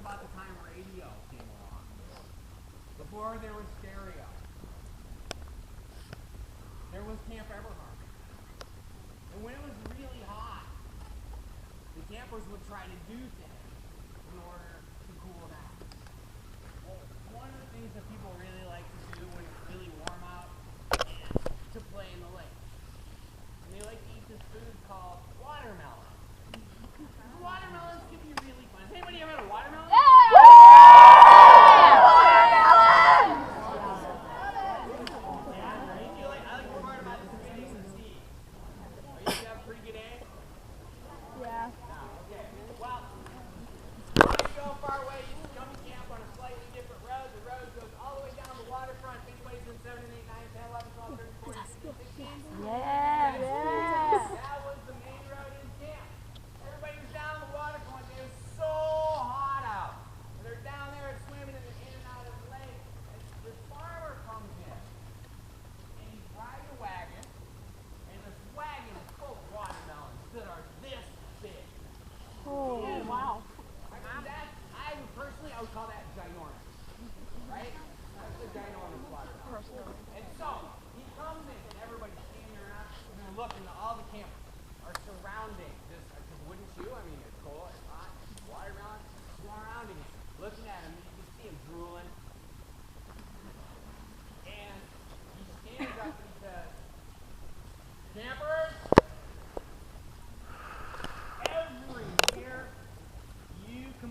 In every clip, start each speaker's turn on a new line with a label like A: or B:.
A: about the time radio came along. Before there was stereo. There was Camp Eberhart. And when it was really hot, the campers would try to do things in order to cool down. Well, one of the things that people really like to do when it's really warm out is to play in the lake. And they like to eat this food called watermelon. Watermelons can be really fun. Has anybody ever had a watermelon? Yeah!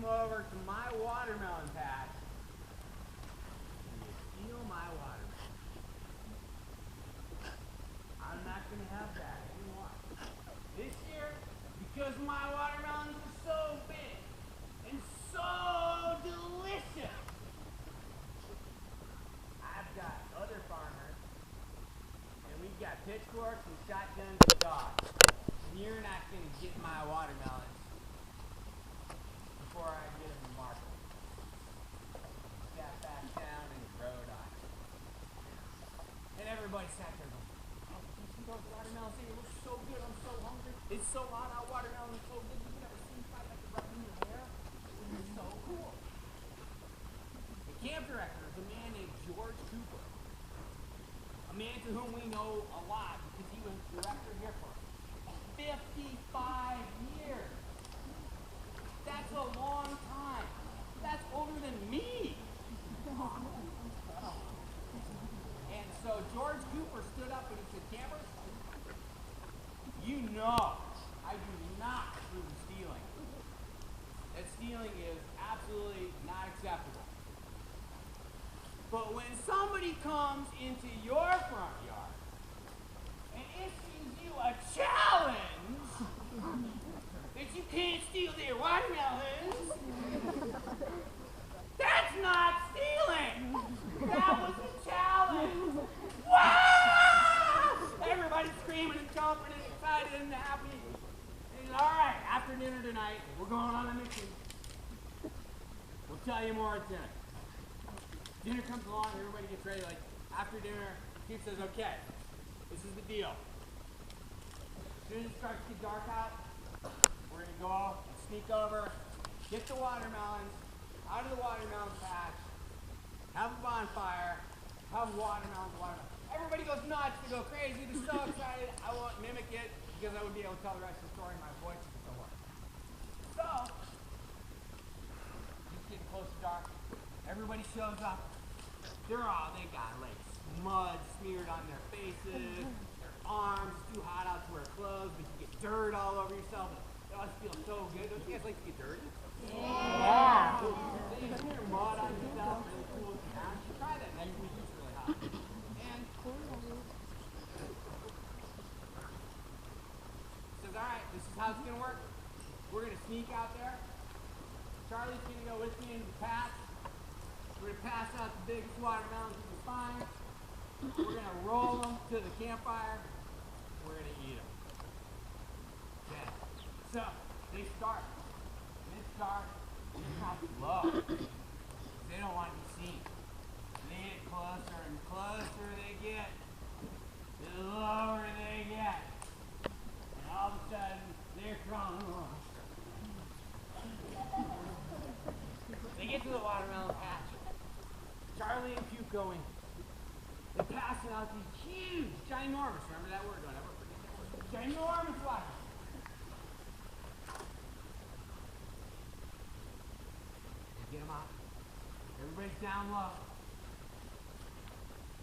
A: Over to my watermelon patch and you steal my watermelon. I'm not going to have that anymore. This year, because my watermelons are so big and so delicious, I've got other farmers and we've got pitchforks and shotguns and dogs. And you're not going to get my watermelons before I get them to market. Got back down and rode on it. And everybody sat there going, oh, did you see those watermelons? They look so good. I'm so hungry. It's so hot out. Watermelon is so good. You've never seen something like the rub in your hair. It's so cool. The camp director is a man named George Cooper. A man to whom we know a lot because he was director here for 55 years. That's a long time. That's older than me. And so George Cooper stood up and he said, campers, you know I do not approve of stealing. That stealing is absolutely not acceptable. But when somebody comes into your front yard and issues you a challenge that you can't steal their watermelons, that's not stealing. That was a challenge. Wow! Everybody's screaming and jumping and excited and happy. And all right, after dinner tonight, we're going on a mission. We'll tell you more at dinner. Dinner comes along, everybody gets ready. Like after dinner, Chief says, "Okay, this is the deal. As soon as it starts to get dark out, we're going to go and sneak over, get the watermelons out of the watermelon patch, have a bonfire, have watermelons. Everybody goes nuts, they go crazy, they're so excited. I won't mimic it because I would be able to tell the rest of the story in my voice and so on. So, it's getting close to dark. Everybody shows up. They got like mud smeared on their faces, their arms, it's too hot out to wear clothes, but you get dirt all over yourself. It always feels so good. Don't you guys like to get dirty? Yeah. So you smear mud on yourself, really cool. Try that next week, it's really hot. And says, all right, this is how it's going to work. We're going to sneak out there. Charlie's going to go with me into the patch. We're going to pass out the biggest watermelons we can find. We're going to roll them to the campfire. We're going to eat them. Okay. So, they start. They drop low. They don't want to be seen. They get closer and closer they get, the lower they get. And all of a sudden, they're crawling along. going. They're passing out these huge, ginormous, remember that word, don't ever forget that word, ginormous watermelons. Get them out. Everybody's down low.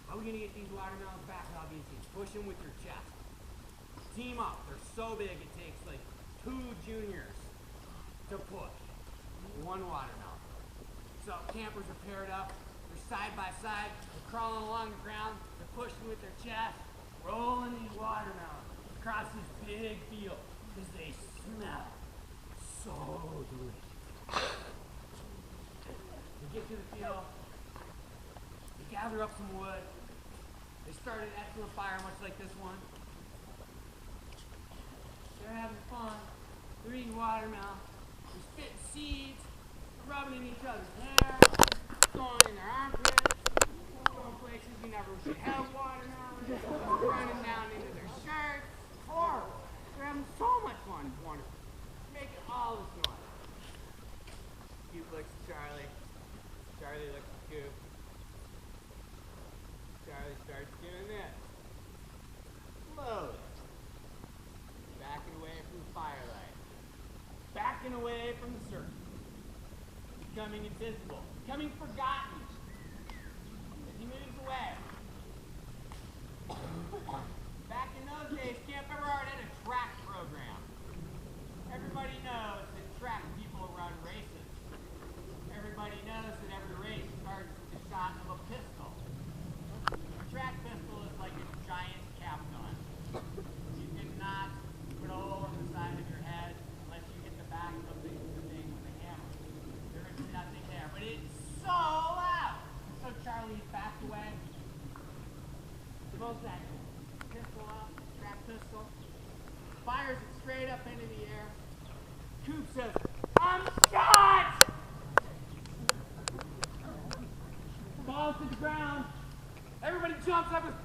A: How are we going to get these watermelons back without being seen? Push them with your chest. Team up. They're so big it takes like 2 juniors to push 1 watermelon. So campers are paired up. They're side by side. They're crawling along the ground. They're pushing with their chest, rolling these watermelons across this big field because they smell so delicious. They get to the field. They gather up some wood. They start an excellent fire, much like this one. They're having fun. They're eating watermelon. They're spitting seeds. They're rubbing in each other's hair. Going in their armpits. Going places you never should have watermelon. Running down into their shirts. Horrible. They're having so much fun. It's wonderful. Making all this noise. Scoop looks at Charlie. Charlie looks at Scoop. Charlie starts doing this. Slowly. Backing away from the firelight. Backing away from the circle. Becoming invisible. Becoming forgotten. As he moves away. Back in those days, Camp Eberhart had a track program. Everybody knows that track people run races. Everybody knows that every race starts with the shot of a pistol. A track pistol is like a giant cap gun. You cannot put a hole in the side of your head unless you hit the back of the thing with a hammer. There is nothing there, but it's so loud. So Charlie backed away. Throws that pistol up, track pistol, fires it straight up into the air. Coop says, "I'm shot!" Falls to the ground. Everybody jumps up and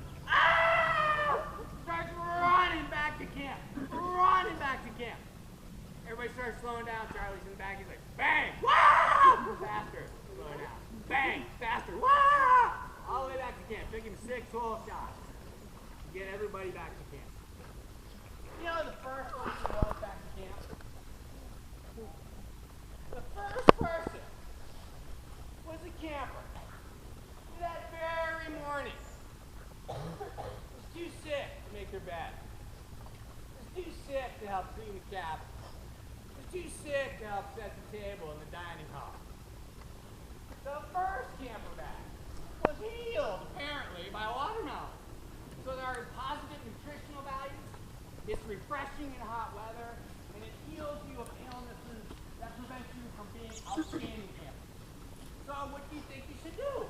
A: starts running back to camp. Running back to camp. Everybody starts slowing down. Charlie's in the back. He's like, bang! Wah! Faster. Slow down. Bang! Faster. Wah! All the way back to camp. Took him 6 whole shots to get everybody back to camp. You know the first one to go back to camp? The first person was a camper. That very morning, was too sick to make their bed. Was too sick to help clean the cabin. Was too sick to help set the table in the dining hall. The first camper bag was healed, apparently, by watermelon. So there are positive nutritional values. It's refreshing in hot weather, and it heals you of illnesses that prevent you from being outstanding campers. So what do you think you should do?